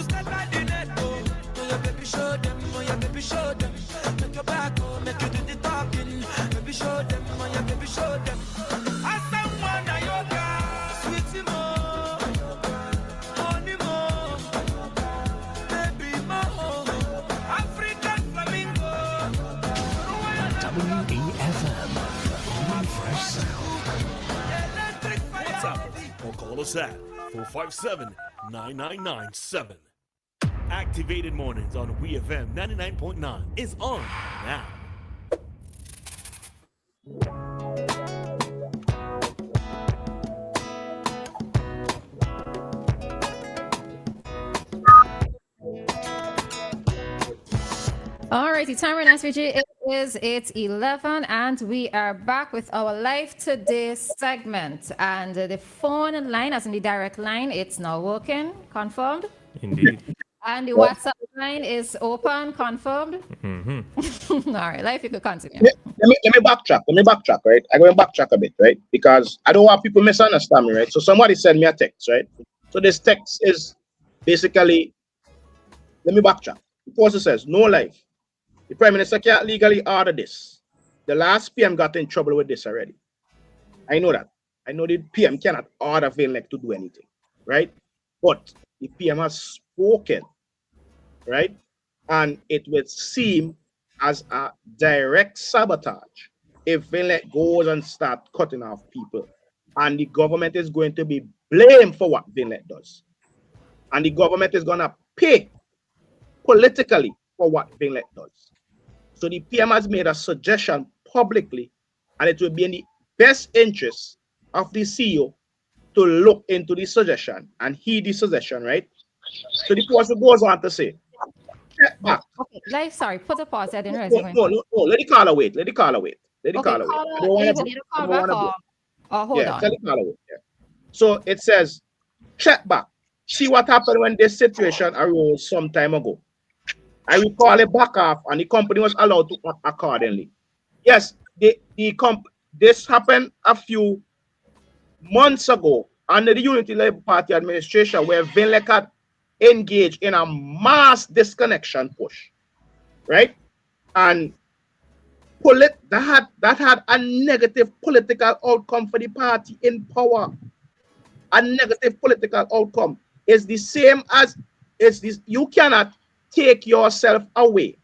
to step like the net, oh. Oh, yeah, baby, show them. Oh, yeah, baby, show them. Make your back, oh, make you do the talking. Baby, show them. Oh, yeah, baby, show them. I someone a yoga, sweetie mo, honey mo, baby mo, African flamingo. WEFM, the fresh sound. WhatsApp us or call us at 457-9997. Activated Mornings on WEFM 99.9 is on now. All righty, time right now, SVG. It is 8:11, and we are back with our Live Today segment. And the phone line, as in the direct line, it's now working, confirmed. Indeed. And the WhatsApp line is open, confirmed. Mm-hmm. All right, Life, you could continue. Let me backtrack. Right? I'm going to backtrack a bit, right? Because I don't want people misunderstand me, right? So somebody sent me a text, right? So this text is basically, let me backtrack. The post says, no life. The Prime Minister can't legally order this. The last PM got in trouble with this already. I know that. I know the PM cannot order Vinlec to do anything, right? But the PM has spoken, right? And it would seem as a direct sabotage if Vinlec goes and start cutting off people. And the government is going to be blamed for what Vinlec does. And the government is going to pay politically for what Vinlec does. So the PM has made a suggestion publicly, and it will be in the best interest of the CEO to look into the suggestion and heed the suggestion, right? So the person goes on to say, check back. Okay, Life, sorry, put a pause. I didn't realize. No, let the caller wait. Let the caller wait. Okay, caller, you need to call back or hold on. Tell the caller wait. Yeah. So it says, check back. See what happened when this situation arose some time ago. I recall it back off, and the company was allowed to act accordingly. Yes, this happened a few months ago under the Unity Labour Party administration, where Vinlec had engaged in a mass disconnection push, right? And that had a negative political outcome for the party in power. A negative political outcome is the same as you cannot take yourself away.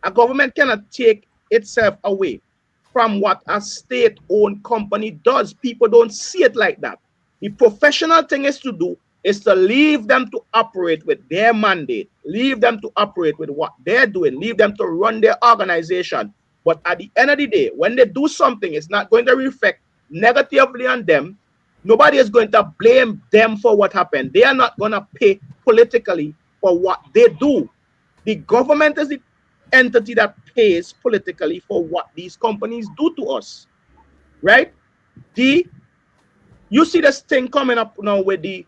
A government cannot take itself away from what a state-owned company does. People don't see it like that. The professional thing is to leave them to operate with their mandate, leave them to operate with what they're doing, leave them to run their organization. But at the end of the day, when they do something, it's not going to reflect negatively on them. Nobody is going to blame them for what happened. They are not going to pay politically for what they do. The government is the entity that pays politically for what these companies do to us, right? You see this thing coming up now with the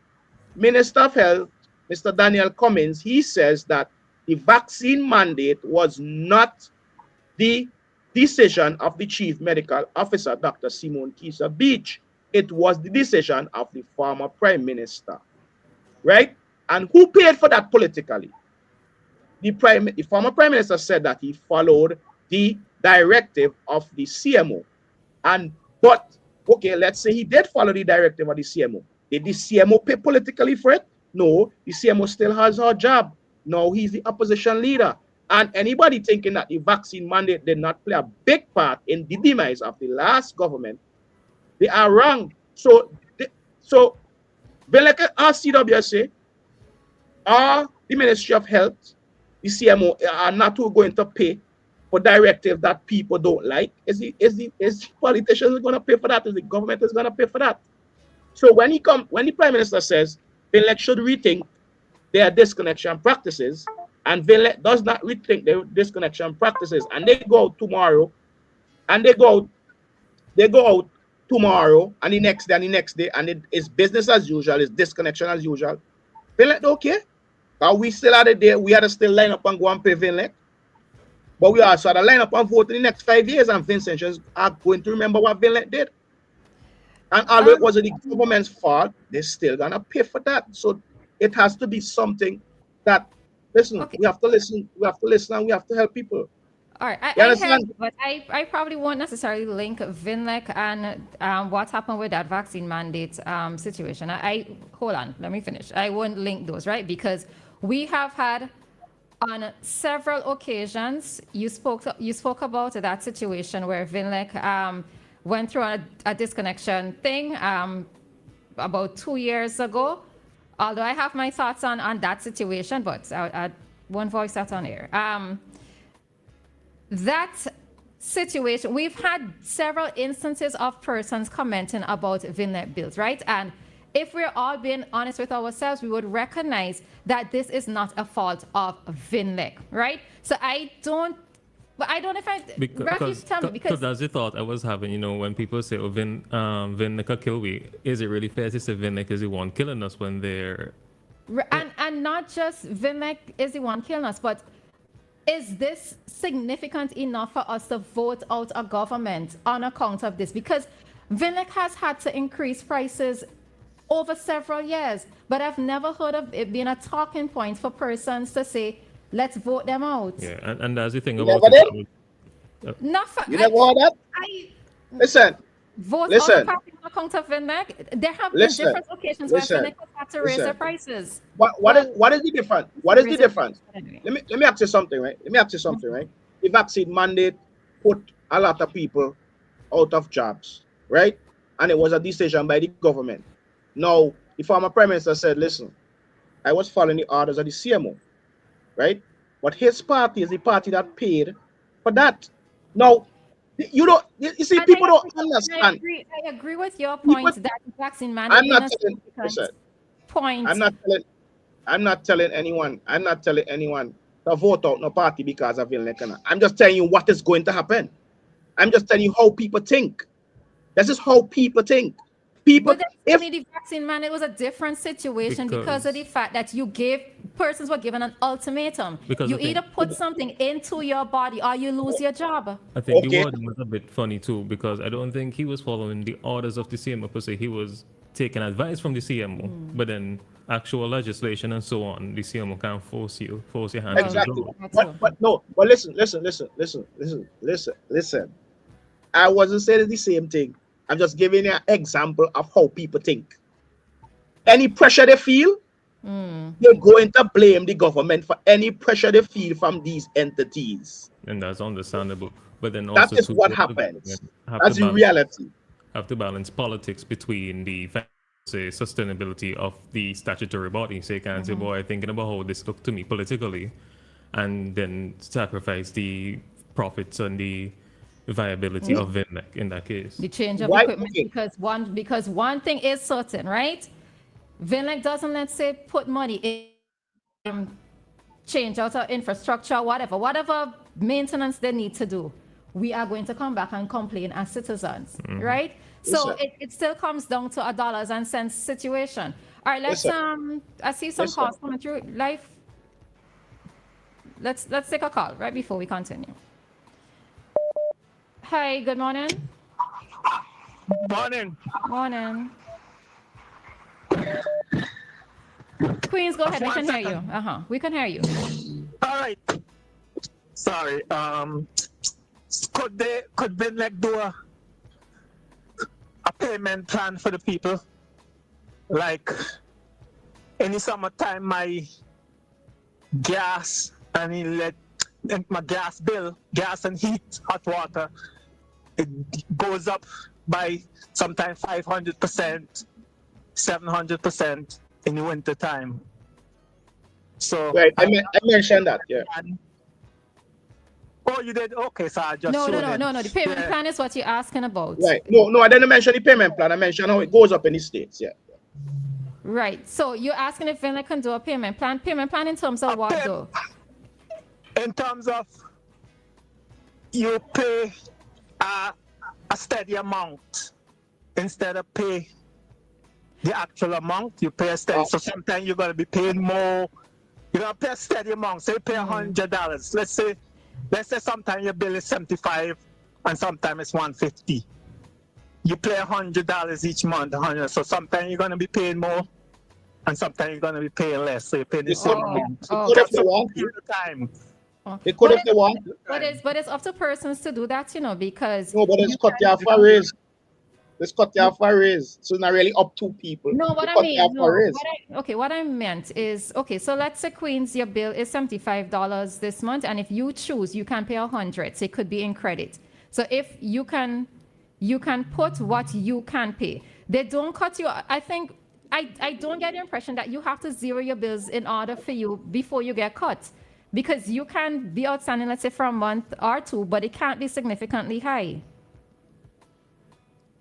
Minister of Health, Mr. Daniel Cummins. He says that the vaccine mandate was not the decision of the Chief Medical Officer, Dr. Simone Kisa Beach. It was the decision of the former Prime Minister, right? And who paid for that politically? The former Prime Minister said that he followed the directive of the CMO. But okay, let's say he did follow the directive of the CMO. Did the CMO pay politically for it? No, the CMO still has her job. No, he's the opposition leader. And anybody thinking that the vaccine mandate did not play a big part in the demise of the last government, they are wrong. So Vinlec CWSA or the Ministry of Health, the CMO are not going to pay for directive that people don't like. Is politicians going to pay for that? Is the government is going to pay for that? So when the Prime Minister says Vinlec should rethink their disconnection practices, and Vinlec does not rethink their disconnection practices, and they go out tomorrow, and they go out tomorrow, and the next day, and it's business as usual, it's disconnection as usual. Vinlec, okay? But we still had a day, we had to still line up and go and pay Vinlec. But we also had to line up and vote in the next 5 years, and Vincentians are going to remember what Vinlec did. And although it wasn't the government's fault, they're still gonna pay for that. So it has to be something that, listen, Okay. we have to listen, and we have to help people. All right, You I heard, understand? but I probably won't necessarily link Vinlec and what happened with that vaccine mandate situation. I hold on, let me finish. I won't link those, right? Because we have had on several occasions, you spoke about that situation where Vinlec went through a disconnection thing about 2 years ago. Although I have my thoughts on that situation, but I won't voice that on air. That situation, we've had several instances of persons commenting about Vinlec bills, right? And if we're all being honest with ourselves, we would recognize that this is not a fault of Vinlec, right? So I don't know if Because that's the thought I was having, when people say, oh, Vinlec kill we, is it really fair to say Vinlec is the one killing us when they're... And not just Vinlec is the one killing us, but is this significant enough for us to vote out a government on account of this? Because Vinlec has had to increase prices over several years, but I've never heard of it being a talking point for persons to say, let's vote them out. Yeah, and that's the thing You about never it. Not for, You never heard that? Listen, vote listen. out a party on account of Vinlec. There have been Listen, different occasions where listen, Vinlec has had to raise listen. their prices. What is the difference? What is the difference? Anyway. Let me ask you something, right? The vaccine mandate put a lot of people out of jobs, right? And it was a decision by the government. Now, the former prime minister said, listen, I was following the orders of the CMO, right? But his party is the party that paid for that. Now, you see, And people don't I understand. agree with your point that the vaccine mandate I'm not being a telling, significant listen, point. I'm not telling anyone to vote out no party because of Vinlec. I'm just telling you what is going to happen. I'm just telling you how people think. This is how people think. People, But that's if only the vaccine mandate was a different situation because of the fact that persons were given an ultimatum. Because You I think- either put something into your body or you lose your job. I think Okay. the wording was a bit funny too, because I don't think he was following the orders of the CMO per se. He was taking advice from the CMO, but then actual legislation and so on, the CMO can't force your hand exactly. to the door. But listen. I wasn't saying the same thing. I'm just giving you an example of how people think. Any pressure they feel, they're going to blame the government for any pressure they feel from these entities. And that's understandable. But then also That is what happens. That's the reality. Have to balance politics between the say sustainability of the statutory body. So you can't say, boy, thinking about how this looked to me politically, and then sacrifice the profits and the viability of Vinlec in that case. The change of Why- equipment okay. because one thing is certain, right? Vinlec doesn't, let's say, put money in change out of infrastructure, whatever maintenance they need to do. We are going to come back and complain as citizens, right? So Listen. it still comes down to a dollars and cents situation. All right, let's I see some Listen. calls coming through live. Let's take a call right before we continue. Hi, good morning. Morning. Morning. Queens, go ahead. We can hear you. We can hear you. All right. Sorry. Could Vinlec do a payment plan for the people? Like in the summertime, my gas and my gas bill, gas and heat, hot water, it goes up by sometimes 500%, 700% in the winter time. So Right, I mentioned that, yeah. Oh, you did? Okay, so I just No. showed it. The payment Yeah. plan is what you're asking about. Right. No, I didn't mention the payment plan. I mentioned how it goes up in the States, yeah. Right. So you're asking if Vinlec can do a payment plan. Payment plan in terms of what though? In terms of you pay a steady amount instead of pay the actual amount, you pay a steady. So sometimes you're going to be paying more. You're going to pay a steady amount. So you pay $100. Let's say sometimes your bill is $75 and sometimes it's $150. You pay $100 each month, 100. So sometimes you're going to be paying more and sometimes you're gonna be paying less, so you pay the They same could, amount. they Oh, could if okay. they want to. Period of time. They could if they But want. it's up to persons to do that, because No, but it's you cut can. you for a raise. It's cut you for a raise. So it's not really up to people. No, They what I cut you mean, for a no. raise. What I meant is, okay, so let's say Queens, your bill is $75 this month, and if you choose, you can pay 100, so it could be in credit. So if you can put what you can pay. They don't cut you. I think I don't get the impression that you have to zero your bills in order for you before you get cut. Because you can be outstanding, let's say, for a month or two, but it can't be significantly high.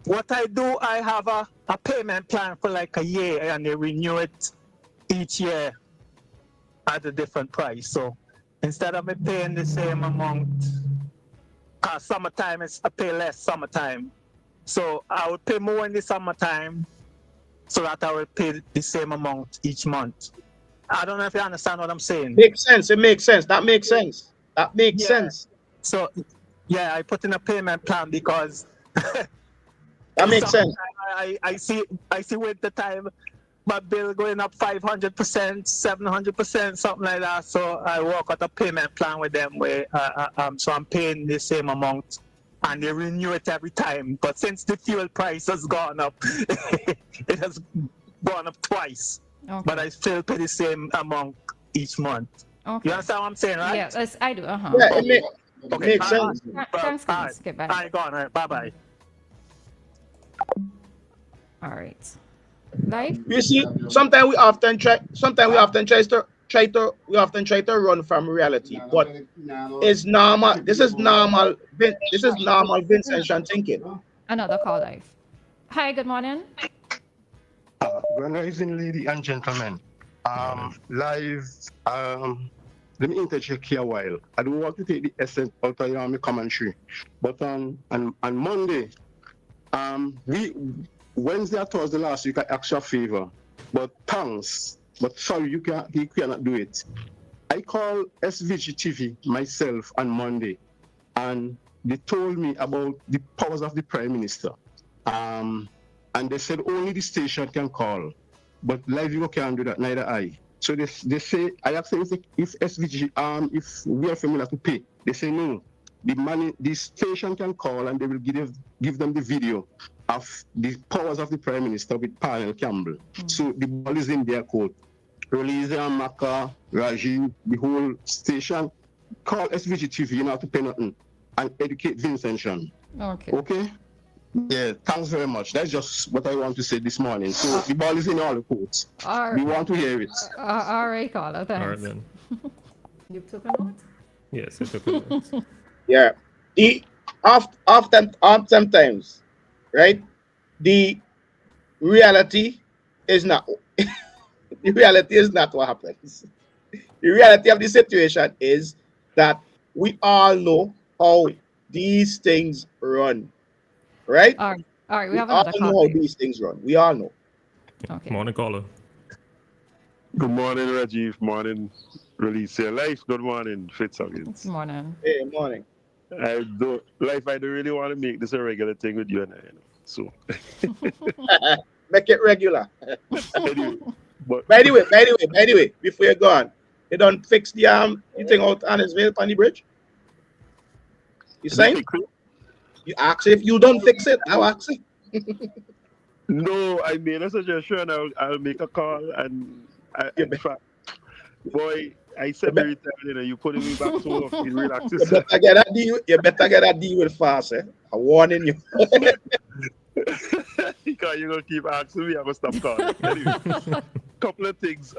What I do, I have a payment plan for like a year, and they renew it each year at a different price. So instead of me paying the same amount, cause summertime I pay less summertime. So I would pay more in the summertime so that I will pay the same amount each month. I don't know if you understand what I'm saying. Makes sense. It makes sense. That makes sense. That makes Yeah. sense. So yeah, I put in a payment plan because That makes sense. I see with the time my bill going up 500%, 700%, something like that. So I work out a payment plan with them where so I'm paying the same amount, and they renew it every time. But since the fuel price has gone up, it has gone up twice. Okay. But I still pay the same amount each month. Okay. You understand what I'm saying, right? Yes, I do. Yeah, it makes sense. Thanks, Queens. Okay, bye. All right, go on. All right, bye-bye. All right. Life. You see, sometimes we often try to run from reality, but it's normal. This is normal. This is normal Vincentian thinking. Another call live. Hi, good morning. Grand rising, lady and gentlemen. Live, let me interject here a while. I don't want to take the essence out of your commentary, but on Monday, Wednesday or Thursday last week, I asked you a favor, but thanks, but sorry, you cannot do it. I called SVG TV myself on Monday, and they told me about the powers of the Prime Minister. And they said only the station can call, but live you can't do that, neither I. So they say, I asked them if SVG, if WEFM will have to pay. They say no, the station can call and they will give them the video of the powers of the Prime Minister with Parnell Campbell. So the ball is in their court. Roleza, Maka, Rajiv, the whole station, call SVG TV, you don't have to pay nothing, and educate Vincentian. Okay. Okay? Yeah, thanks very much. That's just what I want to say this morning. So the ball is in all the courts. All We right. want to hear it. All right, caller. Thanks. All right then. You took a note? Yes, it took a minute. Yeah. Sometimes, right? The reality is not the reality is not what happens. The reality of the situation is that we all know how these things run, right? All right. We We have all another know call. how these things run. We all know. Okay. Morning caller. Good morning, Rajiv. Morning, Roleza. Life. Good morning, Fitzhuggins. Good morning. Hey, morning. I don't really want to make this a regular thing with you and I. So Make it regular. anyway, but By the way, before you go on, you don't fix the you thing out on his way on the bridge. You saying? You ask if you don't fix it, I'll ask it. no, I made a suggestion. I'll make a call and in fact, boy, I said every time you putting me back to work. It relaxes. You better get a deal with fast, eh? I'm warning you. Because you're gonna keep asking me, I'm gonna stop calling. Anyway, a couple of things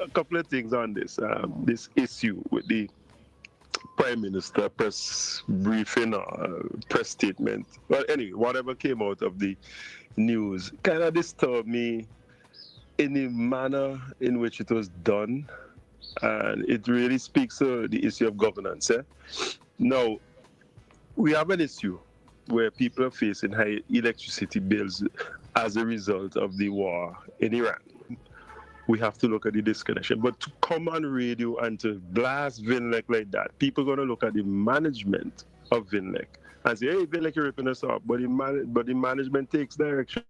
on this this issue with the Prime Minister press briefing or press statement. But anyway, whatever came out of the news kind of disturbed me in the manner in which it was done, and it really speaks to the issue of governance. Now, we have an issue where people are facing high electricity bills as a result of the war in Iran. We have to look at the disconnection. But to come on radio and to blast Vinlec like that, people are going to look at the management of Vinlec and say, hey, Vinlec, you're ripping us off. But the management takes direction.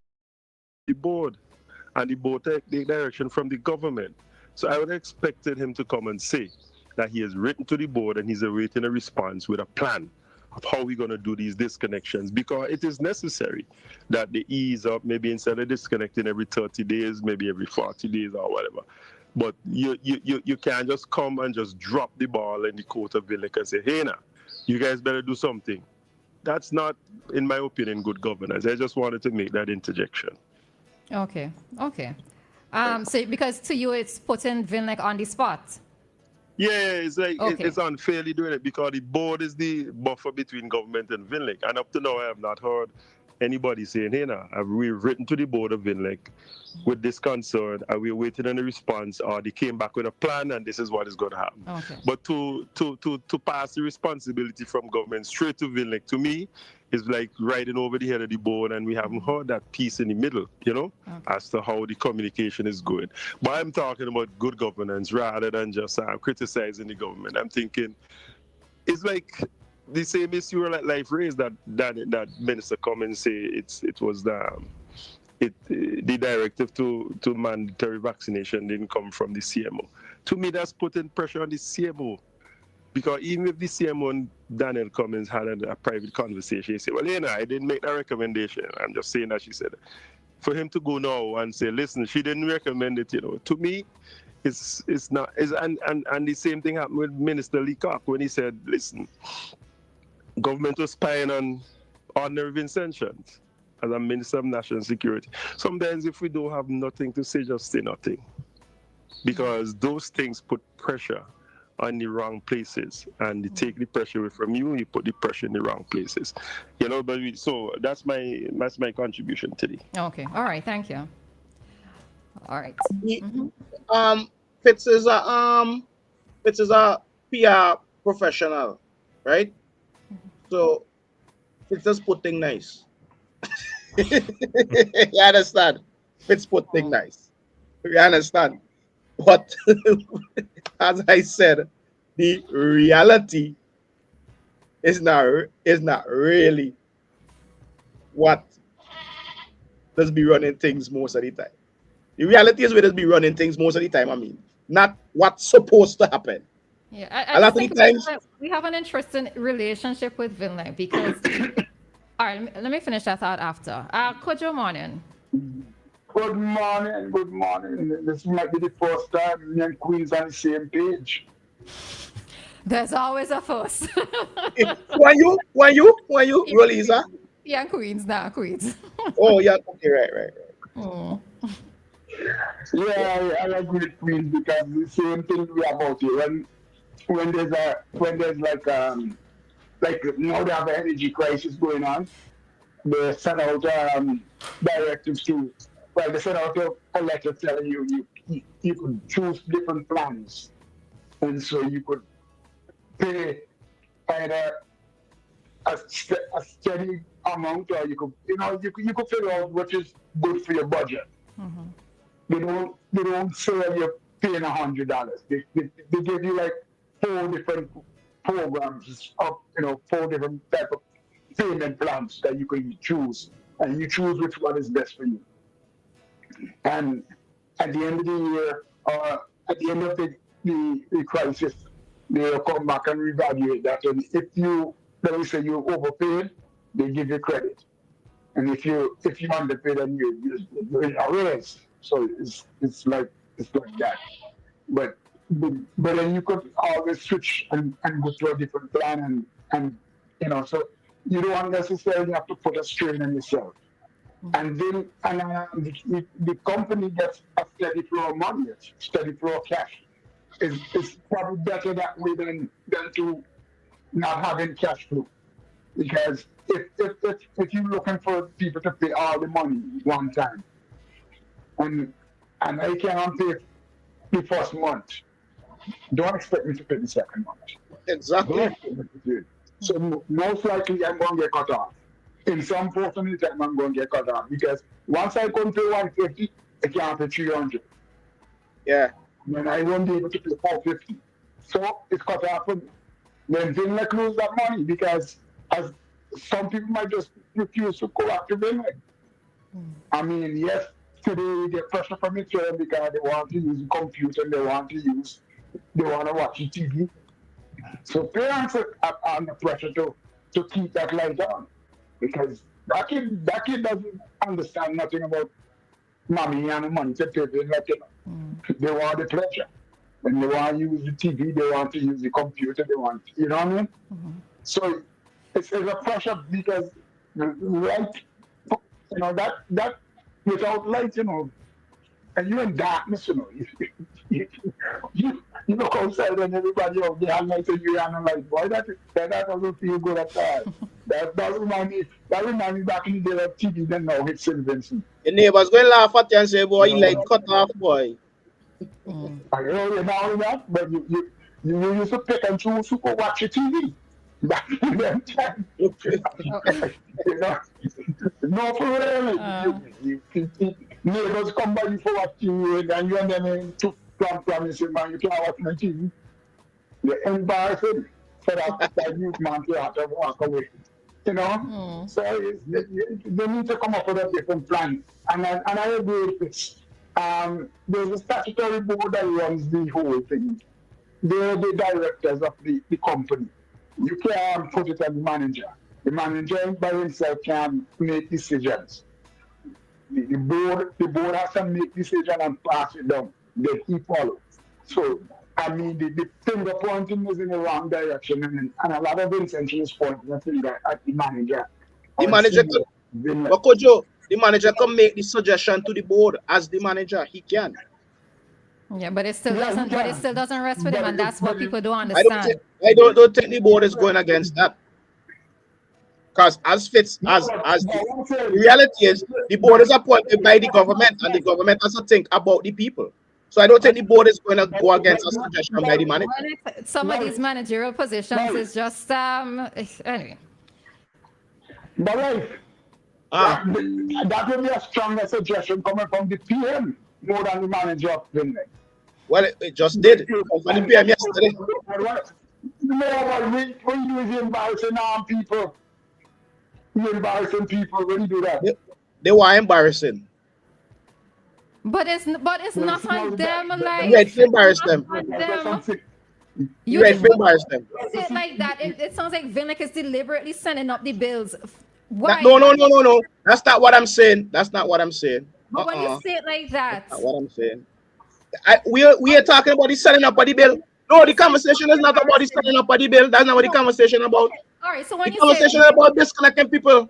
The board. and the board take direction from the government. So I would have expected him to come and say that he has written to the board and he's awaiting a response with a plan of how we're going to do these disconnections, because it is necessary that they ease up, maybe instead of disconnecting every 30 days, maybe every 40 days or whatever. But you can't just come and just drop the ball in the court of Vinlec and say, hey, now, you guys better do something. That's not, in my opinion, good governance. I just wanted to make that interjection. Okay. So because to you, it's putting Vinlec on the spot. Yeah, it's like Okay. it's unfairly doing it because the board is the buffer between government and Vinlec. And up to now, I have not heard anybody saying, hey, now, we've written to the board of Vinlec with this concern, and we're waiting on a response, or they came back with a plan, and this is what is going to happen. Okay. But to pass the responsibility from government straight to Vinlec, to me, is like riding over the head of the board, and we haven't heard that piece in the middle, as to how the communication is going. But I'm talking about good governance rather than just criticizing the government. I'm thinking it's like the same issue that Life raised, that Minister Cummins say it was the directive to mandatory vaccination didn't come from the CMO. To me, that's putting pressure on the CMO. Because even if the CMO and Daniel Cummins had a private conversation, he said, well, I didn't make that recommendation. I'm just saying that she said it. For him to go now and say, listen, she didn't recommend it, to me, it's not. And the same thing happened with Minister Leacock when he said, listen, government was spying on ordinary Vincentians as a Minister of National Security. Sometimes if we don't have nothing to say, just say nothing. Because those things put pressure on the wrong places, and they take the pressure away from you, and you put the pressure in the wrong places. So that's my contribution today. Okay. All right. Thank you. All right. Fitz is a PR professional, right? So Fitz just put things nice. You understand? Fitz put things nice. You understand? But as I said, the reality is not really what does be running things most of the time. The reality is we just be running things most of the time. I mean, not what's supposed to happen. Yeah, A lot of the times we have an interesting relationship with Vinlec because. All right, let me finish that thought after. Kojo, morning. Good morning. This might be the first time me and Queen's on the same page. There's always a first. Why you, Roleza? Yeah, Queens, Queens. Oh, yeah, okay, right. Oh. Yeah, I agree with Queen because the same thing we about it. When there's like now they have an energy crisis going on, they send out directives to. Well, they send out a letter telling you could choose different plans, and so you could pay either a steady amount, or you could figure out what is good for your budget. Mm-hmm. They don't say you're paying $100. They give you like 4 different programs of 4 different type of payment plans that you can choose, and you choose which one is best for you. And at the end of the year, or at the end of the crisis, they'll come back and reevaluate that. And if you, let me say, you overpaid, they give you credit. And if you underpaid, then you're in arrears. So it's like that. But then you could always switch and go to a different plan, and so you don't necessarily have to put a strain on yourself. And then the company gets a steady flow of money, steady flow of cash. It's probably better that way than to not having cash flow. Because if you're looking for people to pay all the money one time, and I cannot pay the first month, don't expect me to pay the second month. Exactly. Don't expect me to pay. So most likely I'm going to get cut off. In some portion of the time I'm going to get cut off, because once I come to 150, I can't pay 300. Yeah. Then I won't be able to pay 450. So it's cut off for me. Then Vinlec lose that money, because as some people might just refuse to go back to Vinlec. I mean, yes, today you get pressure from the children because they want to use the computer, they want to watch the TV. So parents are under pressure to keep that light on because that kid doesn't understand nothing about money and money to pay the nothing. They want the pleasure. When they want to use the TV, they want to use the computer, they want, you know what I mean? So it's a pressure because light, that without light, and you're in darkness, you look outside and everybody out there have light and you have no light. Boy, that doesn't feel good at all. That remind me back in the day of TV then now with St. Vincent. Your neighbors going to laugh at you and say, boy, you like cut off, boy. I know you know that, but you used to pick and choose who could watch your TV. Back in them time. No, for real. Neighbors come by you for what TV and you and them to promising man, you can't watch my TV. You're embarrassing for that youth man to have to walk away. So they need to come up with a different plan. And I agree with this. There's a statutory board that runs the whole thing. They're the directors of the company. You can't put it on the manager. The manager by himself can make decisions. The board has to make decisions and pass it down. Then he follows. So, I mean, the finger pointing is in the wrong direction, and a lot of intention is pointing the finger at the manager. The manager can make the suggestion to the board as the manager. He can. Yeah, but it still doesn't. But it still doesn't rest with him, and that's what people don't understand. I don't think the board is going against that. Because as the reality is, the board is appointed by the government, and the government has to think about the people. So I don't think the board is going to go against a suggestion by the manager. Some of these managerial positions is just anyway. But that will be a stronger suggestion coming from the PM more than the manager of Vinlec. Well, it just did. From the PM yesterday. No, when you is embarrassing people. You're embarrassing people when you do that. They were embarrassing. But it's not on them, like. Yeah, it's embarrass them. You embarrass them. Is it like that? It sounds like Vinlec is deliberately sending up the bills. Why? No. That's not what I'm saying. But when you say it like that, that's not what I'm saying. We are talking about the setting up of the bill. No, the conversation is not about the setting up of the bill. That's not what the conversation about. All right, so when the conversation is about disconnecting people.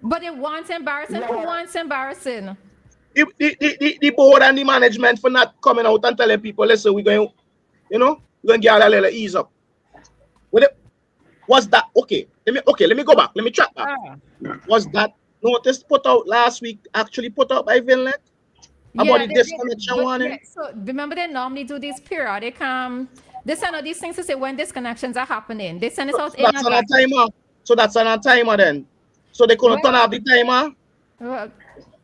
But it wants embarrassing. Who wants embarrassing? The board and the management for not coming out and telling people, listen, we're going to get a little ease up. Was that okay? Let me go back. Let me track back. Was that notice put out last week actually put out by Vinlec? About the disconnection warning? So remember they normally do these periodic they send out these things to say when disconnections are happening. They send us out in that's on a timer. So that's on a timer then. So they couldn't turn off the timer.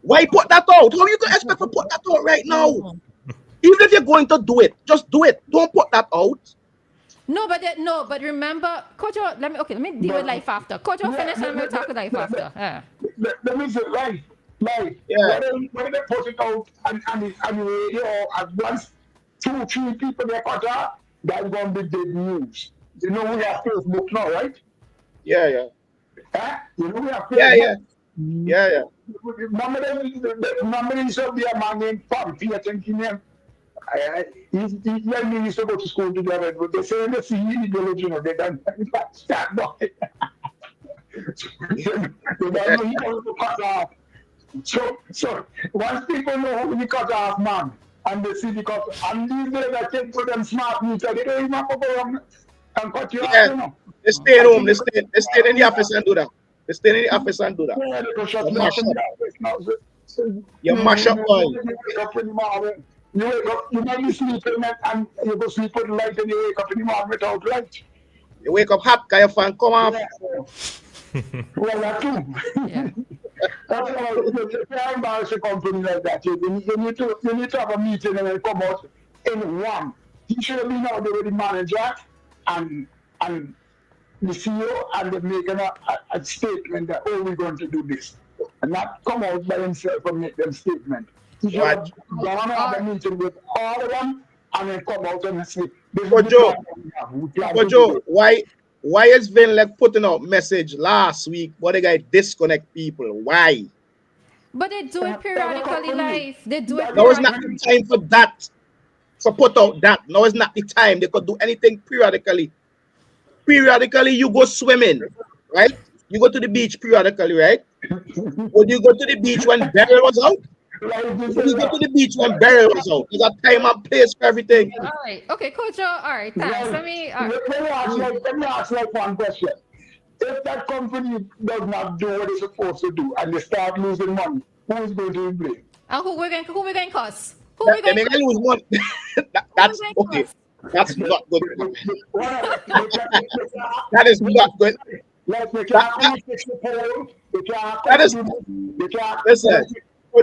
Why put that out? How you can expect to put that out right now? Even if you're going to do it, just do it. Don't put that out. No, but remember, Coach, let me deal with life after. Coach, finish and we'll talk with life after. Yeah. Let me say life. Yeah. When they put it out and radio at once, 2-3 people they cut off, that's going to be big news. You know we have Facebook now, right? Yeah. You know we have Facebook. Yeah. Remember there used to be a man named Pompey, I think he named. He and me used to go to school together, but they say in the CE village, they don't start by. They don't know how to cut off. So once people know how to cut off, man, and they see the cut, and these days I think for them smart meter, they don't even have to go around and cut you off, you know. They stay at home, they stay in the office and do that. You mash up, boy. You wake up, you might be sleeping and you go sleep with light and you wake up in the morning without light. You wake up hot, because your fan come off. Well, that too. Yeah. That's why it's an embarrassing company like that. You need to have a meeting and then come out in one. He should have been out there with the manager and the CEO and they're making a statement that, we're going to do this. and not come out by himself and make them statement. He should What? have gone and have a meeting with all of them and then come out and say, this is But the Joe, plan that we have. We plan but to do Joe, this. why is Vinlec putting out message last week? But the guy disconnect people. Why? But they do it periodically, live. They do it Now is not the periodically. time for that. So put out that. Now is not the time. They could do anything periodically. Periodically, you go swimming, right? You go to the beach periodically, right? Or you go to the beach when Beryl was out? Or you go to the beach when Beryl was out? There's a time and place for everything. All right. Okay, Coach Joe. All right. Thanks. Let me ask like one question. If that company does not do what it's supposed to do and they start losing money, who is going to be blamed? And who we're going to cuss? Who They we're going may to lose money. That's okay. That's not good. That is not good. Like they can't fix the poll. They can't. That is. Listen,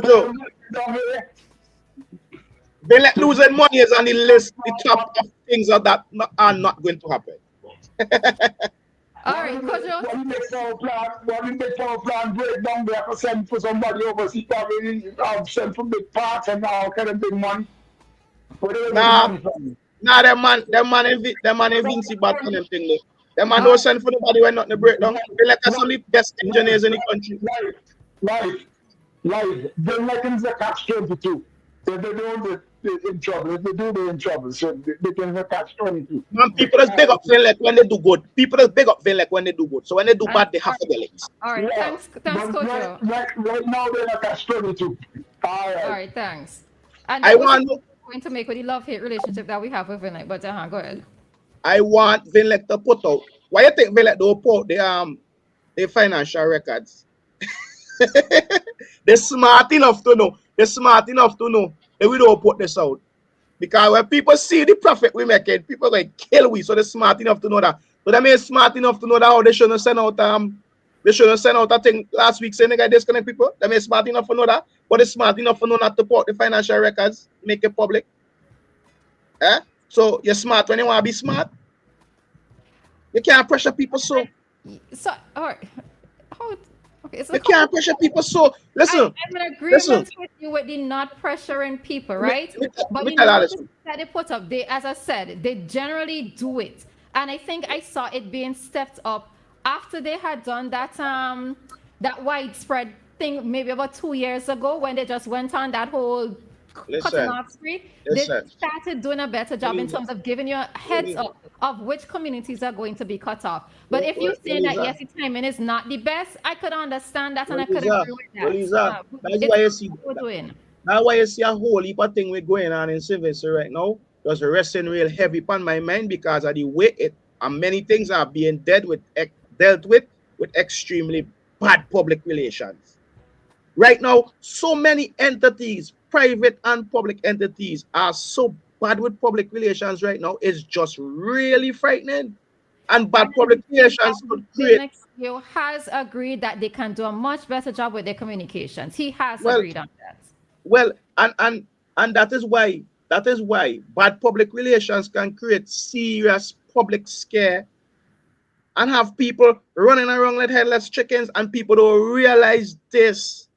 Joe. Vinlec losing money is on the list, the top of things that are not going to happen. All right, Coach Joe. When we make power plan break down, we have to send for somebody overseas. Probably send for big parts and all kind of big money. Nah, them man in Vinci bad for them thing. Look. Them man don't send for nobody when not the breakdown. Vinlec are some of the best engineers in the country. Live. Vinlec is a catch-22. If they don't, they're in trouble. If they do, they're in trouble. So they can catch 22. Man, people just big up Vinlec when they do good. People just big up Vinlec when they do good. So when they do bad, they have to get it. All right, thanks, Coach Joe. Right now, they're in a catch-22. All right, thanks. And I want going to make with the love-hate relationship that we have with Vinlec, but go ahead. I want Vinlec to put out. Why you think Vinlec don't put the financial records? They're smart enough to know. That we don't put this out. Because when people see the profit we make it, people like kill we. So they're smart enough to know that. But I mean smart enough to know that how they shouldn't send out a thing last week saying they got disconnect people. They mean smart enough to know that. But it's smart enough to know not to put the financial records, make it public. So you're smart when you want to be smart. You can't pressure people so. So all right. Okay, so you can't pressure people so. Listen. I'm in agreement with you with the not pressuring people, right? But the notice that they put up, as I said, they generally do it. And I think I saw it being stepped up after they had done that widespread thing maybe about 2 years ago when they just went on that whole cutting off spree. They started doing a better job in terms of giving you a heads up of which communities are going to be cut off. But if you say that yes, the timing is not the best, I could understand that and I could agree with that. That's why you see that's why you see a whole heap of thing we're going on in civility right now. Just resting real heavy upon my mind because of the way and many things are being dealt with extremely bad public relations. Right now, so many entities, private and public entities, are so bad with public relations right now. It's just really frightening. And bad public relations could create. He has agreed that they can do a much better job with their communications. He has agreed on that. Well, and that is why bad public relations can create serious public scare and have people running around like headless chickens, and people don't realize this.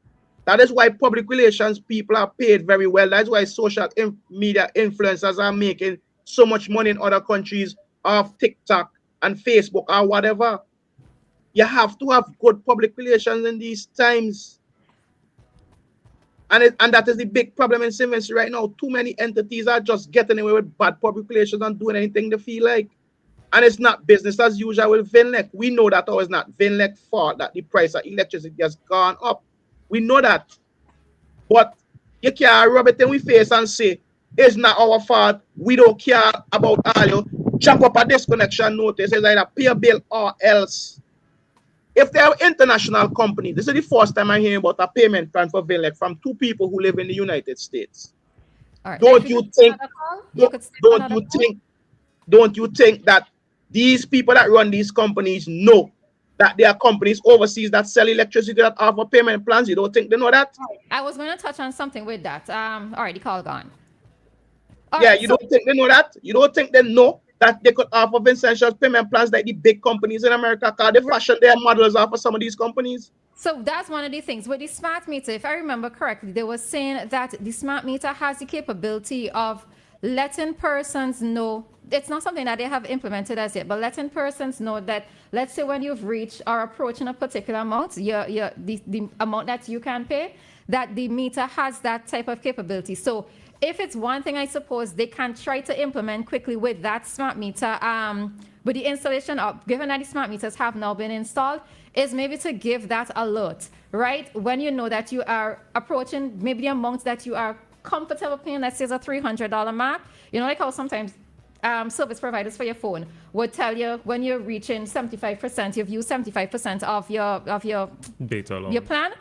That is why public relations people are paid very well. That's why social media influencers are making so much money in other countries off TikTok and Facebook or whatever. You have to have good public relations in these times. And that is the big problem in civility right now. Too many entities are just getting away with bad public relations and doing anything they feel like. And it's not business as usual with Vinlec. We know that it's not Vinlec's fault that the price of electricity has gone up. We know that. But you can't rub it in we face and say, it's not our fault. We don't care about all you. Jump up a disconnection notice. It's either pay a bill or else. If they are international company, this is the first time I'm hearing about a payment plan for Vinlec from two people who live in the United States. All right. Don't you think that these people that run these companies know that there are companies overseas that sell electricity that offer payment plans? You don't think they know that? I was going to touch on something with that. All right, the call gone. You don't think they know that? You don't think they know that they could offer essential payment plans like the big companies in America because they fashion their models off of some of these companies? So that's one of the things with the smart meter. If I remember correctly, they were saying that the smart meter has the capability of letting persons know. It's not something that they have implemented as yet, but letting persons know that, let's say when you've reached or approaching a particular amount, the amount that you can pay, that the meter has that type of capability. So if it's one thing, I suppose they can try to implement quickly with that smart meter, with the installation of, given that the smart meters have now been installed, is maybe to give that alert, right? When you know that you are approaching maybe the amount that you are comfortable paying, let's say it's a $300 mark, you know, like how sometimes service providers for your phone would tell you when you're reaching 75%, you've used 75% of your Data allowance. your plan.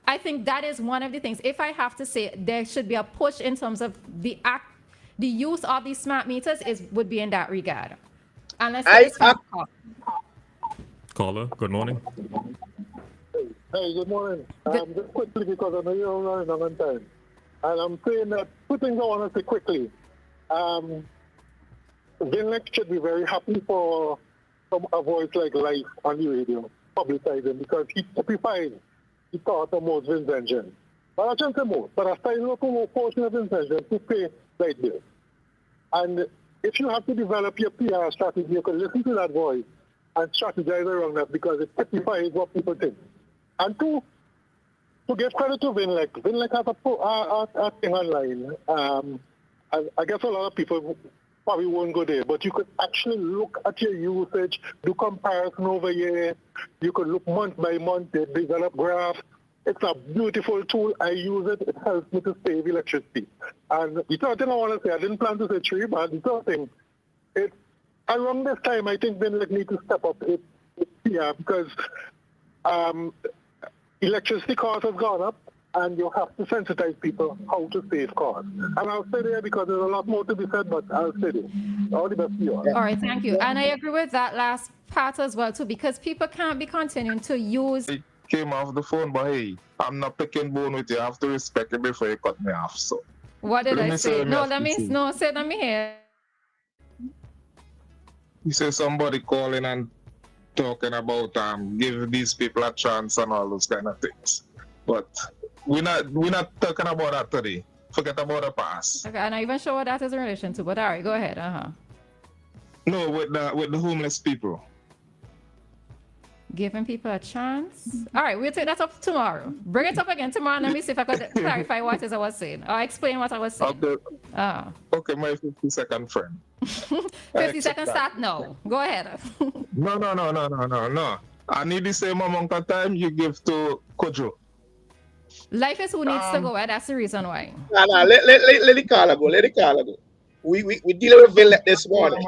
I think that is one of the things. If I have to say, there should be a push in terms of the use of these smart meters would be in that regard. Unless Caller, good morning. Hey, good morning. Just quickly, because I know you're running on time. And I'm saying that two things I want to say quickly. Vinlec should be very happy for a voice like Life on the radio, publicizing, because he typifies the thought of most Vin's engine. But I shouldn't say most, but a sizable portion of Vin's engine to pay light bills. And if you have to develop your PR strategy, you can listen to that voice and strategize around that, because it typifies what people think. And two, to give credit to Vinlec, Vinlec has a thing online. I guess a lot of people probably won't go there, but you could actually look at your usage, do comparison over year. You could look month by month, they develop graphs. It's a beautiful tool. I use it. It helps me to save electricity. And the third thing I want to say, I didn't plan to say three, but the third thing, it's around this time, I think Vinlec needs to step up its PR, because electricity costs have gone up, and you have to sensitize people how to save costs. And I'll stay there because there's a lot more to be said, but I'll stay there. All the best to you all. All right, thank you. And I agree with that last part as well, too, because people can't be continuing to use... I came off the phone, but hey, I'm not picking bone with you. I have to respect it before you cut me off. So What did I say? No, let me hear. You say somebody calling and talking about give these people a chance and all those kind of things. But we're not talking about that today. Forget about the past. Okay, I'm not even sure what that is in relation to, but all right, go ahead. No, with the homeless people. Giving people a chance. All right, we'll take that up tomorrow. Bring it up again tomorrow, and let me see if I could clarify what it is I was saying, or explain what I was saying. Okay. Okay, my 50-second friend. 50 seconds start now. Go ahead. No. I need the same amount of time you give to Kojo. Life is who needs to go, and that's the reason why. No, let the caller go. Let the caller go. We dealing with Vinlec this morning.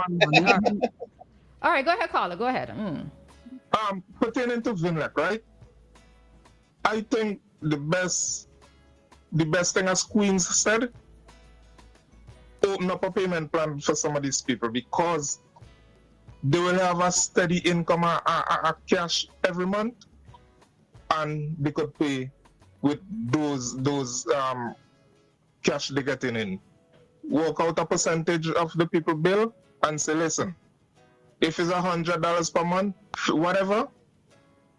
All right, go ahead, caller. Go ahead. Pertaining to Vinlec, right? I think the best thing, as Queens said, open up a payment plan for some of these people, because they will have a steady income, a cash every month, and they could pay with those cash they getting in. Work out a percentage of the people bill and say, listen, if it's $100 per month, whatever,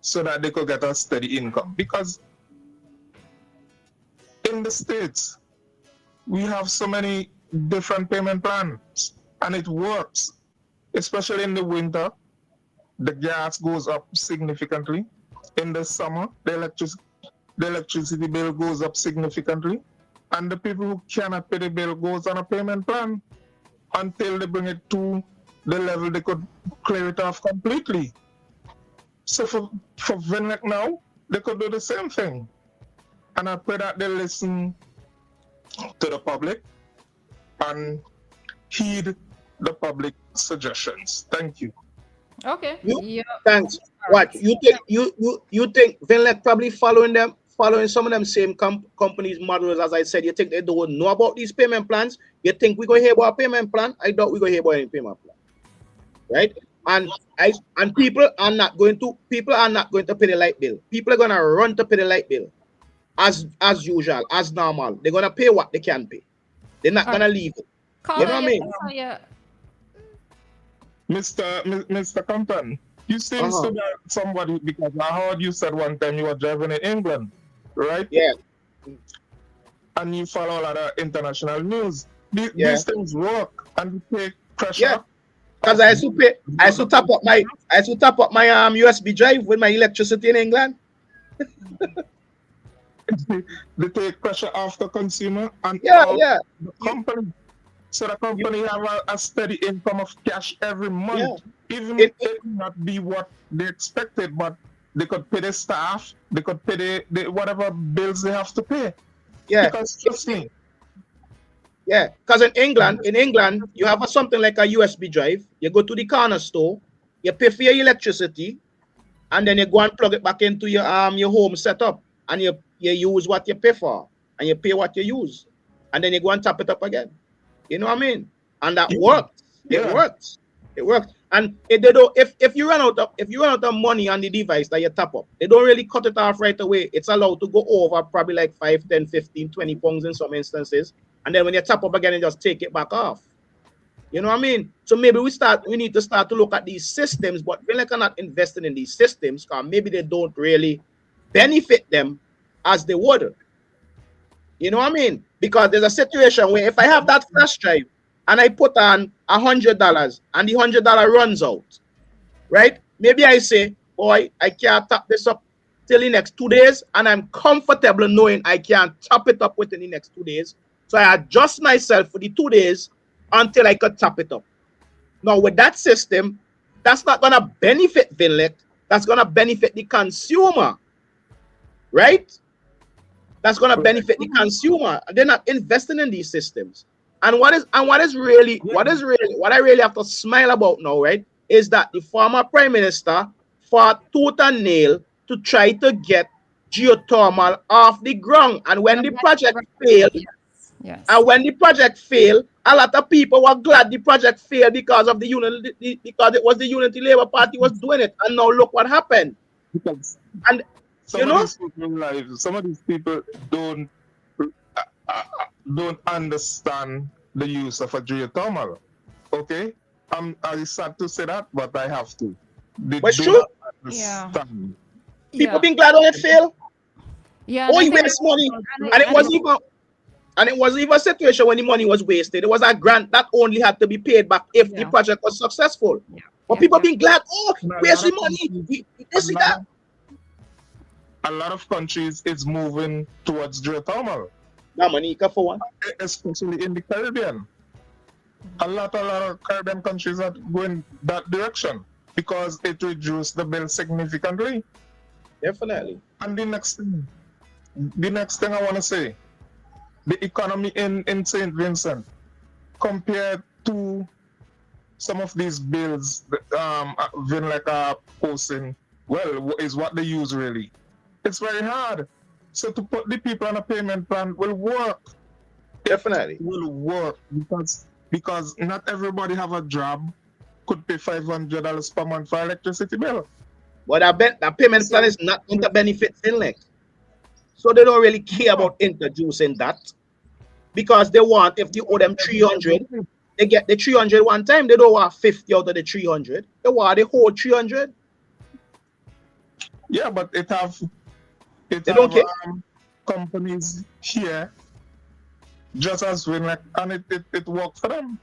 so that they could get a steady income. Because in the States, we have so many different payment plans, and it works. Especially in the winter, the gas goes up significantly. In the summer, the electricity bill goes up significantly, and the people who cannot pay the bill goes on a payment plan until they bring it to the level they could clear it off completely. So for Vinlec now, they could do the same thing. And I pray that they listen to the public and heed the public suggestions. Thank you. Okay. Thanks. What you think Vinlec probably following some of them same companies models, as I said? You think they don't know about these payment plans? You think we're gonna hear about a payment plan? I doubt we're gonna hear about any payment plan. Right? And people are not going to pay the light bill. People are gonna run to pay the light bill as usual, as normal. They're gonna pay what they can pay. They're not gonna leave it. You know what I mean? Mr. Compton, You seems to be somebody, because I heard you said one time you were driving in England, right? Yeah, And you follow a lot of international news. yeah, These things work and they take yeah. pressure Because off I used to pay, I used to top up my, USB drive with my electricity in England. they take pressure off the consumer and Yeah, all yeah, the company. So the company have a steady income of cash every yeah. month, even It, if it may not be what they expected, but they could pay the staff, they could pay the whatever bills they have to pay. yeah, Because trust me, yeah. Because in England, you have something like a USB drive. You go to the corner store, you pay for your electricity, and then you go and plug it back into your home setup, and you use what you pay for, and you pay what you use, and then you go and tap it up again. You know what I mean? And that works. It yeah. works. It works. And they don't, if you run out of money on the device that you tap up, they don't really cut it off right away. It's allowed to go over probably like 5, 10, 15, 20 pounds in some instances. And then when you tap up again, you just take it back off. You know what I mean? So maybe we need to start to look at these systems, but Vinlec are not investing in these systems because maybe they don't really benefit them as they would. You know what I mean? Because there's a situation where if I have that flash drive and I put on $100 and the $100 runs out, right? Maybe I say, boy, I can't tap this up till the next 2 days, and I'm comfortable knowing I can't tap it up within the next 2 days. So I adjust myself for the 2 days until I could tap it up. Now, with that system, that's not gonna benefit Vinlec, that's gonna benefit the consumer, right? That's going to benefit the consumer. They're not investing in these systems. And what I really have to smile about now, right, is that the former prime minister fought tooth and nail to try to get geothermal off the ground. And when the project failed, Yes. and when the project failed, a lot of people were glad the project failed because of because it was the Unity Labour Party was doing it. And now look what happened. Because And some of these people don't understand the use of a geothermal. Okay, I'm sad to say that, but I have to. They But do true. not Yeah. understand. People being glad when it failed. Yeah. Oh, and I you think- waste money. And it wasn't even a situation when the money was wasted. It was a grant that only had to be paid back if the project was successful. Yeah. But Yeah, people yeah. being glad, oh, And a where's lot the of money? countries- This and that. A lot of countries is moving towards geothermal, Now, Monica, for one. especially in the Caribbean. A lot of Caribbean countries are going that direction because it reduced the bill significantly. Definitely. And the next thing I want to say, the economy in St. Vincent compared to some of these bills that Vinlec are posting, well, is what they use really. It's very hard. So to put the people on a payment plan will work. Definitely. It will work because not everybody have a job could pay $500 per month for electricity bill. But I bet that payment plan is not going to benefit Vinlec. So they don't really care about introducing that. Because they want, if you owe them 300, they get the 300 one time. They don't want 50 out of the 300. They want the whole 300. Yeah, but they don't care. Companies here just as Vinlec, and it works for them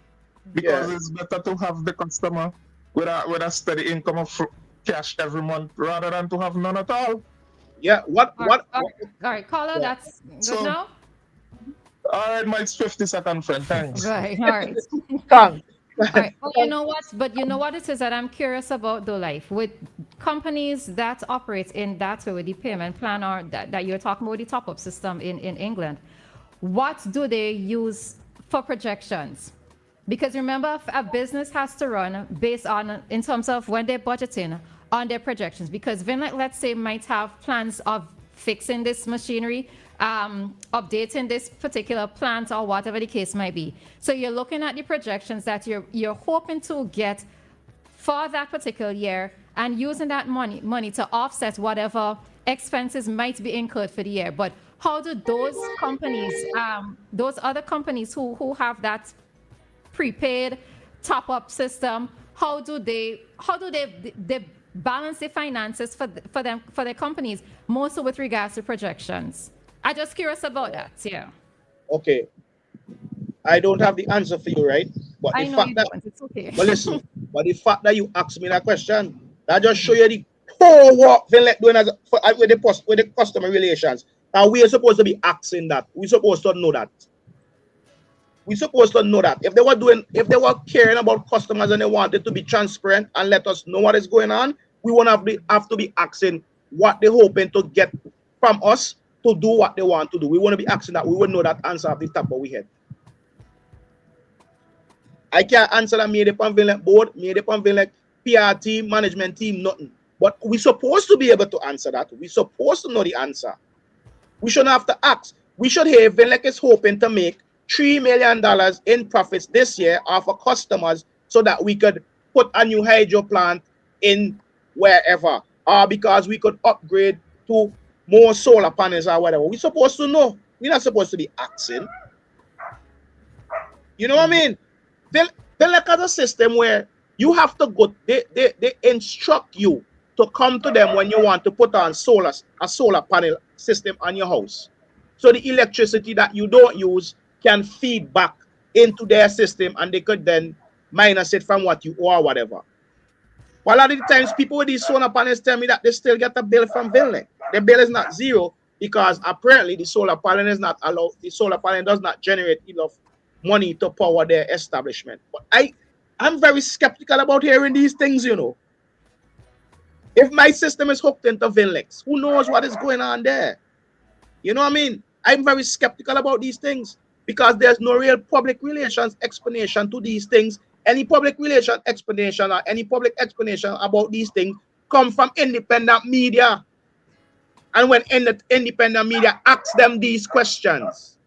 because it's better to have the customer with a steady income of cash every month rather than to have none at all. Yeah. All right, caller, that's good now. All right, Mike's 50-second friend. Thanks. Right. All right. Thanks. All right. Well, you know what? But you know what it is that I'm curious about, though, life with companies that operate in that way with the payment plan or that you're talking about the top-up system in England. What do they use for projections? Because remember, a business has to run based on, in terms of when they're budgeting on their projections. Because Vinlec, let's say, might have plans of fixing this machinery, updating this particular plant or whatever the case might be. So you're looking at the projections that you're hoping to get for that particular year and using that money to offset whatever expenses might be incurred for the year. But how do those companies, those other companies who have that prepaid top-up system, how do they balance the finances for their companies, more so with regards to projections? I'm just curious about that. Yeah. Okay, I don't have the answer for you, right? But I the know fact you that, don't. It's okay. but listen, but the fact that you asked me that question, that just show you the whole work Vinlec doing with the customer relations. And we are supposed to be asking that. We're supposed to know that. We're supposed to know that. If they were caring about customers and they wanted to be transparent and let us know what is going on, we won't have to be asking what they're hoping to get from us to do what they want to do. We want to be asking that. We would know that answer off the top of our head. I can't answer that made upon Vinlec board, made upon Vinlec PR team, management team, nothing. But we're supposed to be able to answer that. We're supposed to know the answer. We shouldn't have to ask. We should hear Vinlec is hoping to make $3 million in profits this year off of customers so that we could put a new hydro plant in wherever, or because we could upgrade to more solar panels or whatever. We're supposed to know. We're not supposed to be asking. You know what I mean? Vinlec has a system where you have to go, they instruct you to come to them when you want to put on a solar panel system on your house. So the electricity that you don't use can feed back into their system and they could then minus it from what you owe or whatever. But a lot of the times people with these solar panels tell me that they still get a bill from Vinlec. The bill is not zero because apparently the solar panel is not allowed, the solar panel does not generate enough money to power their establishment. But I'm very skeptical about hearing these things, you know. If my system is hooked into Vinlex, who knows what is going on there? You know what I mean? I'm very skeptical about these things because there's no real public relations explanation to these things. Any public relation explanation or any public explanation about these things come from independent media. And when independent media asks them these questions,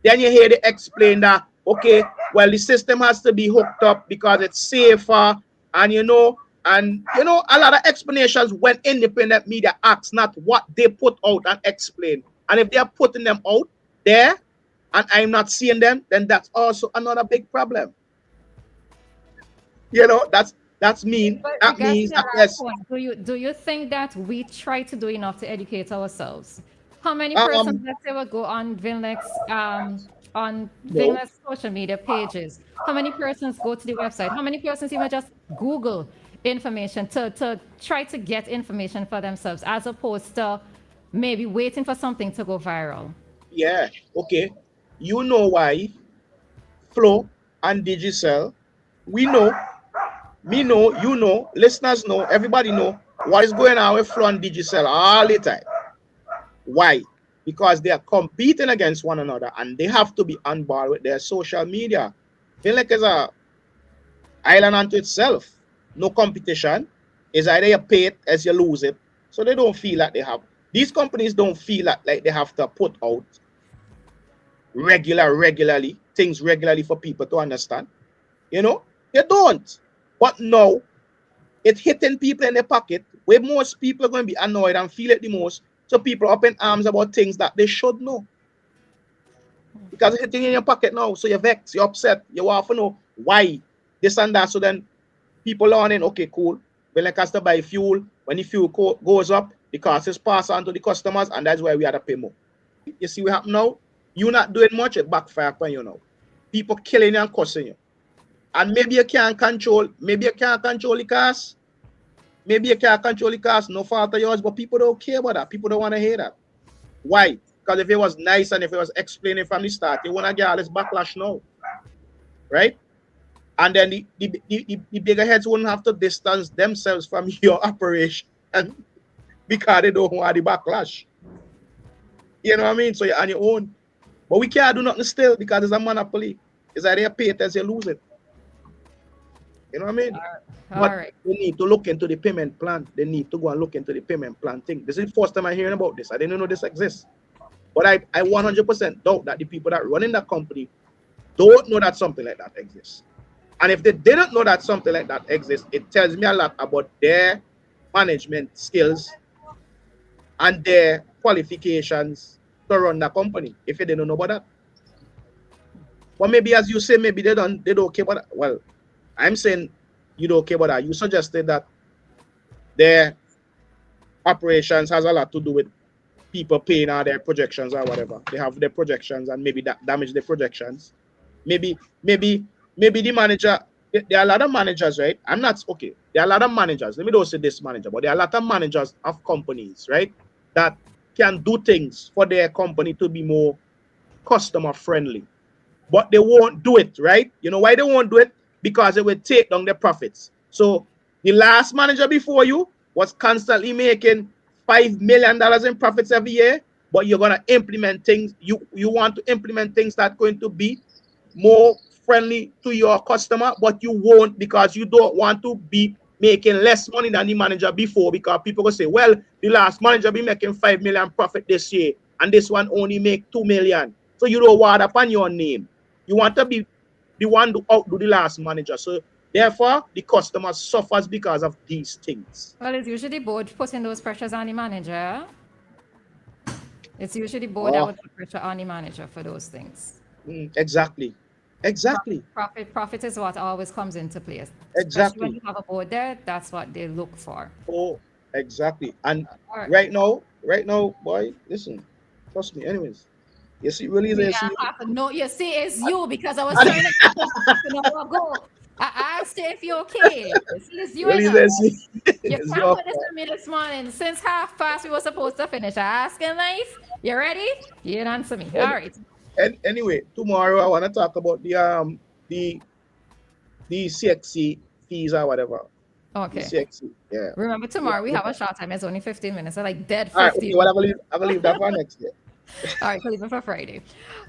then you hear they explain that, okay, well, the system has to be hooked up because it's safer, and a lot of explanations when independent media acts, not what they put out and explain. And if they are putting them out there and I'm not seeing them, then that's also another big problem. You know, that's mean. That means that yes. Do you think that we try to do enough to educate ourselves? How many persons, let's say, will go on Vinlec's social media pages? How many persons go to the website? How many persons even just Google information to try to get information for themselves, as opposed to maybe waiting for something to go viral? Yeah, okay. You know why Flo and Digicel, we know, me know, you know, listeners know, everybody know what is going on with Flo and Digicel all the time. Why? Because they are competing against one another and they have to be on board with their social media. Vinlec is a island unto itself. No competition. It's either you pay it as you lose it. So they don't feel like they have. These companies don't feel like they have to put out regularly, things regularly for people to understand. You know, they don't. But now, it's hitting people in their pocket, where most people are going to be annoyed and feel it the most. So people are up in arms about things that they should know. Because it's hitting in your pocket now. So you're vexed, you're upset, you want to know why this and that. So then people are in, okay, cool. Vinlec has to buy fuel. When the fuel goes up, the cost is passed on to the customers, and that's why we have to pay more. You see what happened now? You're not doing much, it backfire upon you now. People killing you and cussing you. And maybe you can't control the cost. Maybe you can't control the cost, no fault of yours, but people don't care about that. People don't want to hear that. Why? Because if it was nice and if it was explaining from the start, they want to get all this backlash now. Right? And then the bigger heads wouldn't have to distance themselves from your operation because they don't want the backlash. You know what I mean? So you're on your own. But we can't do nothing still because it's a monopoly. It's either you pay it as you lose it. You know what I mean? But they need to look into the payment plan. They need to go and look into the payment plan thing. This is the first time I'm hearing about this. I didn't know this exists. But I 100% doubt that the people that run in that company don't know that something like that exists. And if they didn't know that something like that exists, it tells me a lot about their management skills and their qualifications to run the company, if they don't know about that. But maybe, as you say, maybe they don't care about that. Well, I'm saying you don't care about that. You suggested that their operations has a lot to do with people paying out their projections or whatever. They have their projections and maybe that damage their projections. Maybe the manager, there are a lot of managers, right? I'm not okay. There are a lot of managers. Let me don't say this manager, but there are a lot of managers of companies, right? That can do things for their company to be more customer friendly. But they won't do it, right? You know why they won't do it? Because it will take down their profits. So the last manager before you was constantly making $5 million in profits every year, but you're gonna implement things. You want to implement things that are going to be more friendly to your customer, but you won't because you don't want to be making less money than the manager before, because people will say, well, the last manager be making 5 million profit this year and this one only make 2 million. So you don't want upon your name. You want to be the one to outdo the last manager. So therefore, the customer suffers because of these things. Well, it's usually board putting those pressures on the manager. It's usually board that would put pressure on the manager for those things. Exactly. Profit is what always comes into place. Exactly. Especially when you have a board there, that's what they look for. Oh, exactly. And Right. right now, boy, listen, trust me. Anyways, you see, really, No, you see, it's you because I was trying to go. I asked you if you're okay. It's you. really, You it's can't your put this on me this morning. Since 5:30 we were supposed to finish. I asked in life. You ready? You didn't answer me. All right. And anyway, tomorrow I want to talk about the CXC fees or whatever. Okay. The CXC, yeah. Remember, tomorrow we have a short time. It's only 15 minutes. So like dead 15. All right, okay, well, I will leave that for next year. All right, we'll leave it for Friday.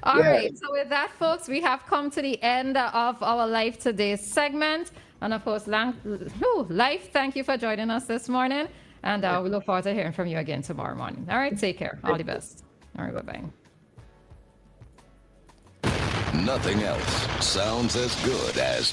All Yeah. right. So with that, folks, we have come to the end of our Life Today segment. And of course, Life, thank you for joining us this morning. And we look forward to hearing from you again tomorrow morning. All right, take care. All the best. All right, bye-bye. Nothing else sounds as good as